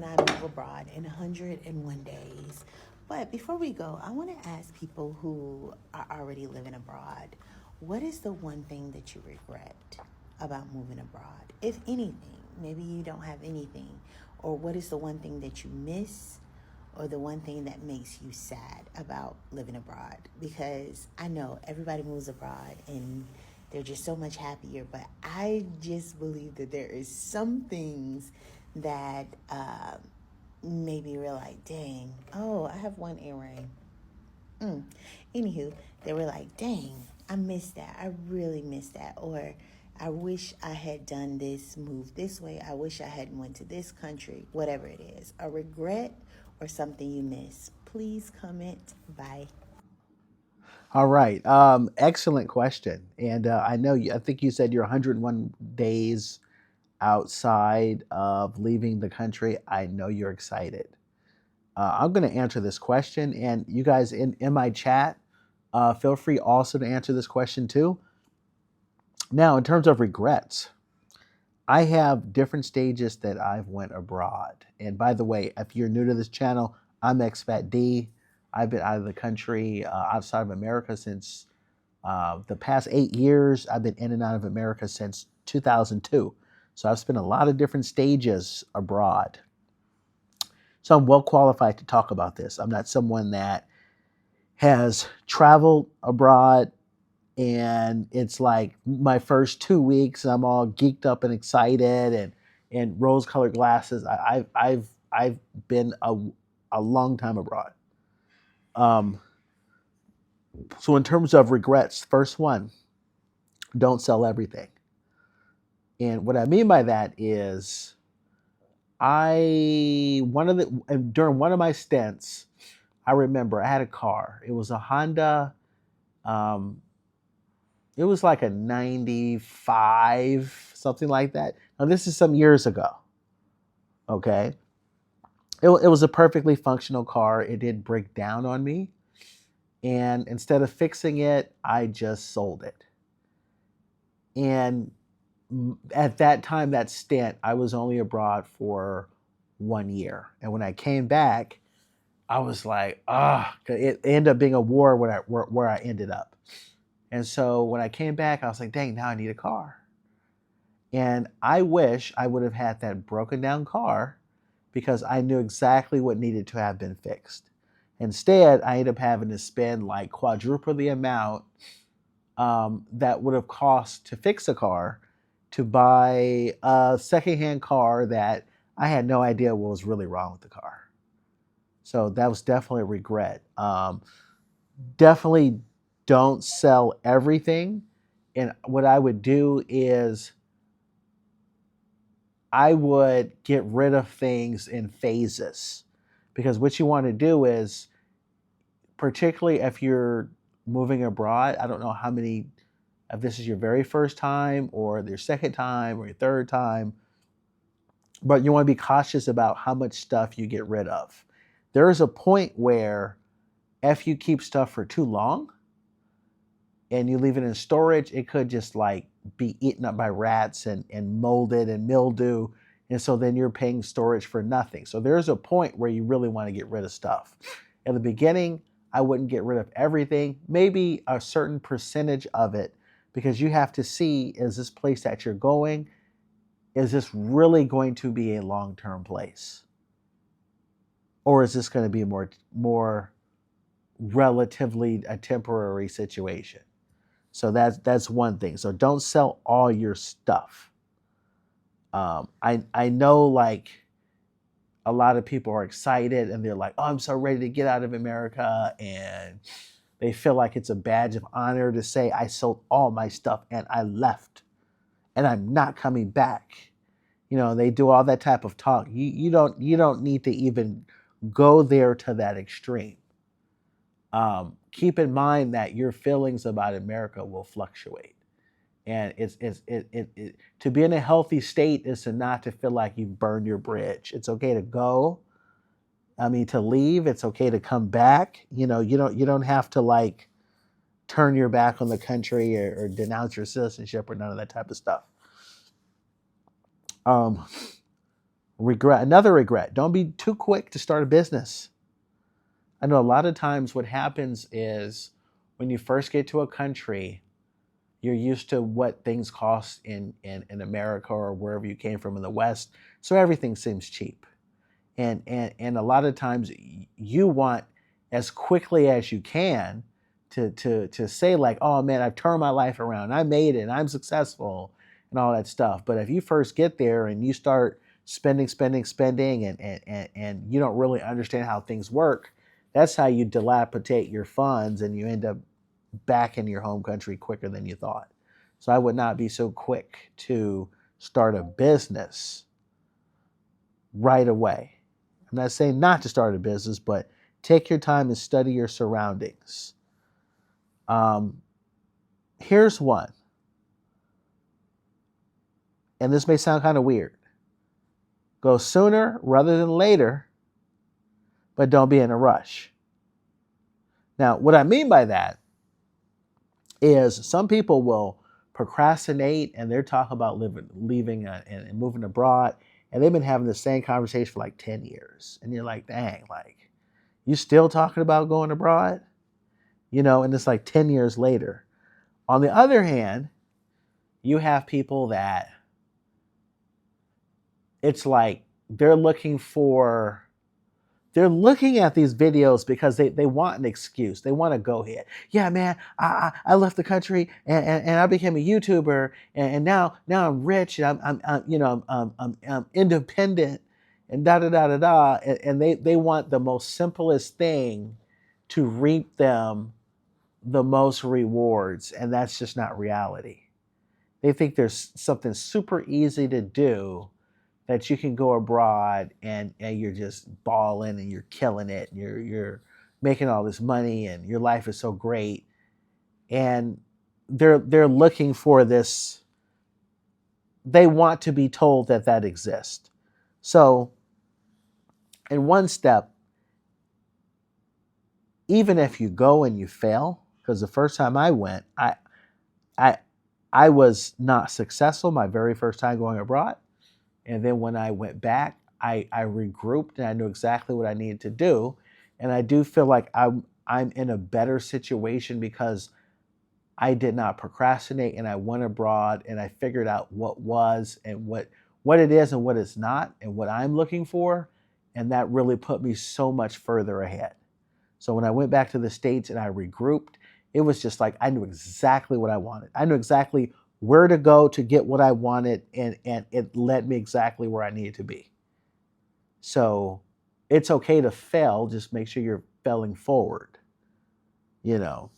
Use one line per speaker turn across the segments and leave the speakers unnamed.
I move abroad in 101 days. But before we go, I want to ask people who are already living abroad, what is the one thing that you regret about moving abroad? If anything, maybe you don't have anything. Or what is the one thing that you miss or the one thing that makes you sad about living abroad? Because I know everybody moves abroad and they're just so much happier, but I just believe that there is some things that maybe you're like, dang, oh, I have one earring. Anywho, they were like, dang, I missed that. I really missed that. Or I wish I had done this, moved this way. I wish I had went to this country, whatever it is. A regret or something you miss. Please comment. Bye.
All right. Excellent question. And I know I think you said you're 101 days outside of leaving the country. I know you're excited. I'm going to answer this question. And you guys in my chat, feel free also to answer this question too. Now, in terms of regrets, I have different stages that I've went abroad. And by the way, if you're new to this channel, I'm Expat D. I've been out of the country outside of America since the past 8 years. I've been in and out of America since 2002. So I've spent a lot of different stages abroad. So I'm well qualified to talk about this. I'm not someone that has traveled abroad and it's like my first 2 weeks and I'm all geeked up and excited and rose-colored glasses. I've been a long time abroad. Um, so in terms of regrets, first one, don't sell everything. And what I mean by that is during one of my stints, I remember I had a car. It was a Honda. Um, it was like a 95, something like that. Now, this is some years ago. Okay. It was a perfectly functional car. It didn't break down on me. And instead of fixing it, I just sold it. And at that time, that stint, I was only abroad for 1 year. And when I came back, I was like, it ended up being a war where I ended up. And so when I came back, I was like, dang, now I need a car. And I wish I would have had that broken down car because I knew exactly what needed to have been fixed. Instead, I ended up having to spend like quadruple the amount that would have cost to fix a car to buy a secondhand car that I had no idea what was really wrong with the car. So that was definitely a regret. Definitely don't sell everything. And what I would do is I would get rid of things in phases. Because what you want to do is, particularly if you're moving abroad, I don't know how many, if this is your very first time or your second time or your third time, but you want to be cautious about how much stuff you get rid of. There is a point where if you keep stuff for too long and you leave it in storage, it could just like be eaten up by rats and molded and mildew. And so then you're paying storage for nothing. So there's a point where you really want to get rid of stuff. In the beginning, I wouldn't get rid of everything, maybe a certain percentage of it, because you have to see, is this place that you're going, is this really going to be a long-term place? Or is this going to be more relatively a temporary situation? So that's one thing. So don't sell all your stuff. I know like a lot of people are excited and they're like, oh, I'm so ready to get out of America, and they feel like it's a badge of honor to say I sold all my stuff and I left and I'm not coming back. You know, they do all that type of talk. You don't need to even go there to that extreme. Keep in mind that your feelings about America will fluctuate, and to be in a healthy state is to not to feel like you've burned your bridge. It's okay to go. I mean, to leave. It's okay to come back. You know, you don't have to like turn your back on the country or denounce your citizenship or none of that type of stuff. Um, Another regret. Don't be too quick to start a business. I know a lot of times what happens is when you first get to a country, you're used to what things cost in America or wherever you came from in the West. So everything seems cheap. And a lot of times you want as quickly as you can to say like, oh man, I've turned my life around, I made it, and I'm successful and all that stuff. But if you first get there and you start spending and you don't really understand how things work, that's how you dilapidate your funds and you end up back in your home country quicker than you thought. So I would not be so quick to start a business right away. I'm not saying not to start a business, but take your time and study your surroundings. Here's one, and this may sound kind of weird. Go sooner rather than later, but don't be in a rush. Now, what I mean by that is some people will procrastinate and they're talking about leaving and moving abroad, and they've been having the same conversation for like 10 years. And you're like, dang, like, you still talking about going abroad? And it's like 10 years later. On the other hand, you have people that it's like they're looking at these videos because they want an excuse. They want to go ahead. Yeah, man, I left the country and I became a YouTuber and now I'm rich and I'm independent and da da da da da. And they want the most simplest thing to reap them the most rewards, and that's just not reality. They think there's something super easy to do, that you can go abroad and you're just balling and you're killing it and you're making all this money and your life is so great. And they're looking for this. They want to be told that exists. So in one step, even if you go and you fail, because the first time I went, I was not successful my very first time going abroad. And then when I went back, I regrouped and I knew exactly what I needed to do. And I do feel like I'm in a better situation because I did not procrastinate and I went abroad and I figured out what was and what it is and what it's not and what I'm looking for. And that really put me so much further ahead. So when I went back to the States and I regrouped, it was just like I knew exactly what I wanted. I knew exactly where to go to get what I wanted, and it led me exactly where I needed to be. So it's okay to fail, just make sure you're failing forward, you know.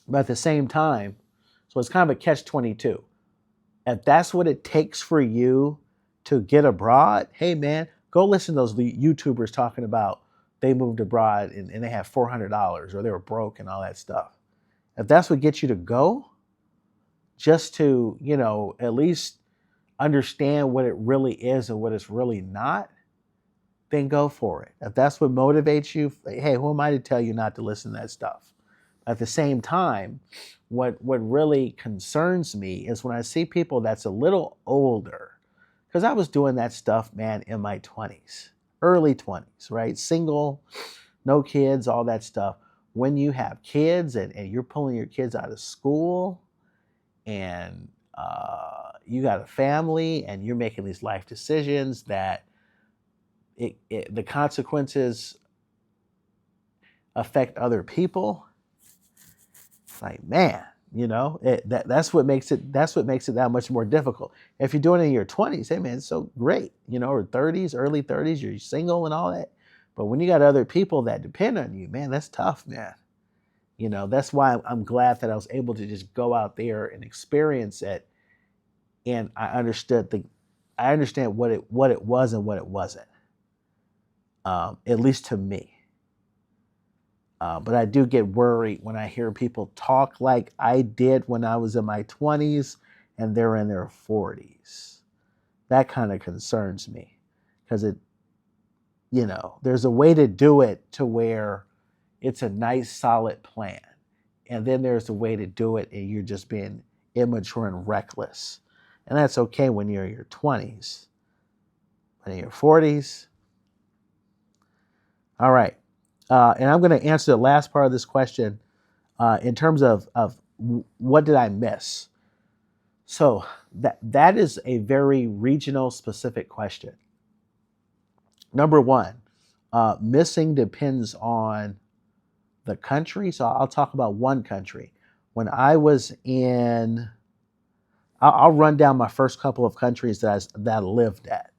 But at the same time, so it's kind of a catch-22. If that's what it takes for you to get abroad, hey man, go listen to those YouTubers talking about they moved abroad and they have $400 or they were broke and all that stuff. If that's what gets you to go, just to, at least understand what it really is and what it's really not, then go for it. If that's what motivates you, hey, who am I to tell you not to listen to that stuff? At the same time, what really concerns me is when I see people that's a little older, because I was doing that stuff, man, in my 20s, early 20s, right? Single, no kids, all that stuff. When you have kids and you're pulling your kids out of school and you got a family and you're making these life decisions that the consequences affect other people. It's like, man, that's what makes it that much more difficult. If you're doing it in your 20s, hey man, it's so great, or 30s, early 30s, you're single and all that. But when you got other people that depend on you, man, that's tough, man. That's why I'm glad that I was able to just go out there and experience it, and I understand what it was and what it wasn't, at least to me. But I do get worried when I hear people talk like I did when I was in my 20s and they're in their 40s. That kind of concerns me because there's a way to do it to where it's a nice, solid plan. And then there's a way to do it and you're just being immature and reckless. And that's okay when you're in your 20s. in your 40s. All right. And I'm going to answer the last part of this question in terms of what did I miss? So that is a very regional specific question. Number one, missing depends on the country. So I'll talk about one country. When I was in, I'll run down my first couple of countries that I lived at.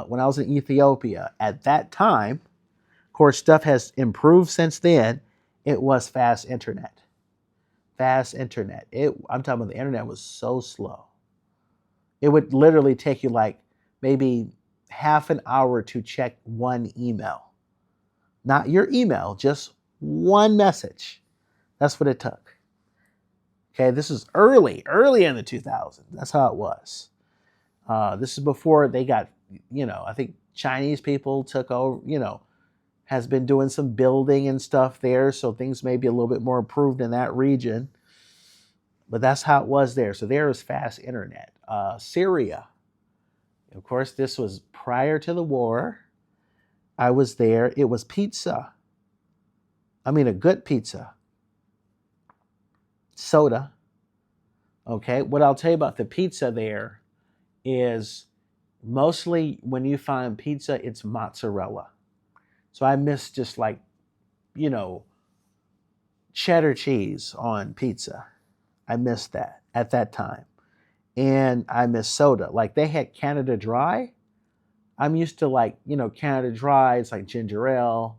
When I was in Ethiopia, at that time, of course, stuff has improved since then. It was fast internet. Fast internet. I'm talking about the internet was so slow. It would literally take you like maybe half an hour to check one email. Not your email, just one message. That's what it took. Okay, this is early in the 2000s. That's how it was. This is before they got, I think Chinese people took over, has been doing some building and stuff there. So things may be a little bit more improved in that region. But that's how it was there. So there was fast internet. Syria, of course, this was prior to the war. I was there. It was pizza. I mean, a good pizza. Soda. Okay. What I'll tell you about the pizza there is mostly when you find pizza, it's mozzarella. So I miss just like, cheddar cheese on pizza. I missed that at that time. And I miss soda. Like they had Canada Dry. I'm used to like, Canada Dry. It's like ginger ale.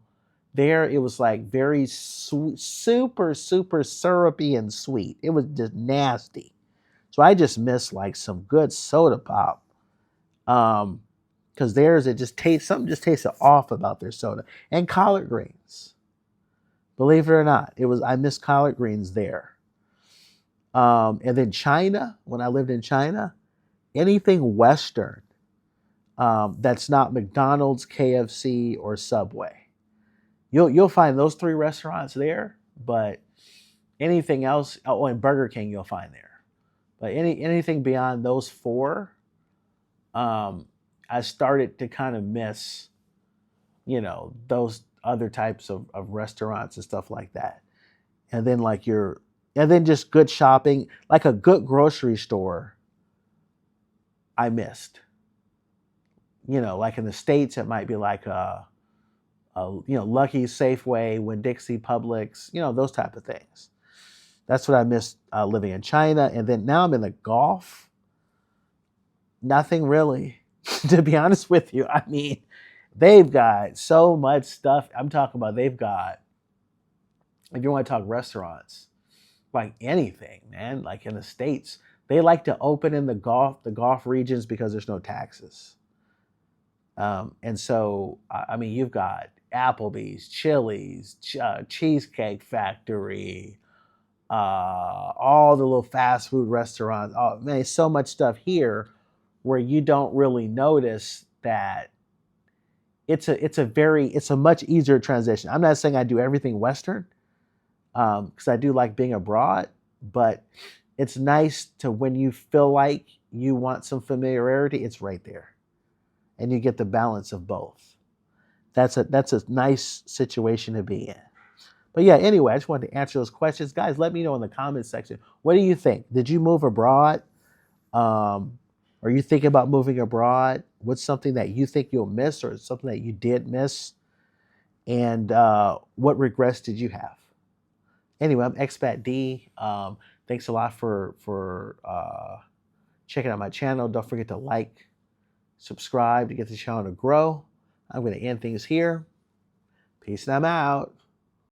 There, it was like very sweet, super, super syrupy and sweet. It was just nasty. So I just miss like some good soda pop. Because theirs, something just tasted off about their soda. And collard greens. Believe it or not, I miss collard greens there. And then China, when I lived in China, anything Western that's not McDonald's, KFC, or Subway. You'll find those three restaurants there, but anything else, and Burger King you'll find there. But anything beyond those four, I started to kind of miss, those other types of restaurants and stuff like that. And then just good shopping, like a good grocery store, I missed. Like in the States, it might be like a Lucky, Safeway, Winn-Dixie, Publix, those type of things. That's what I missed living in China. And then now I'm in the Gulf. Nothing really, to be honest with you. I mean, they've got so much stuff. I'm talking about if you want to talk restaurants, like anything, man, like in the States, they like to open in the Gulf regions because there's no taxes. And so, I mean, you've got Applebee's, Chili's, Cheesecake Factory, all the little fast food restaurants. Oh man, so much stuff here where you don't really notice that it's a much easier transition. I'm not saying I do everything Western, because I do like being abroad, but it's nice to, when you feel like you want some familiarity, it's right there. And you get the balance of both. That's a nice situation to be in. But yeah, anyway, I just wanted to answer those questions. Guys, let me know in the comments section. What do you think? Did you move abroad? Are you thinking about moving abroad? What's something that you think you'll miss, or something that you did miss? And what regrets did you have? Anyway, I'm Expat D. Thanks a lot for checking out my channel. Don't forget to like, subscribe to get the channel to grow. I'm going to end things here. Peace and I'm out.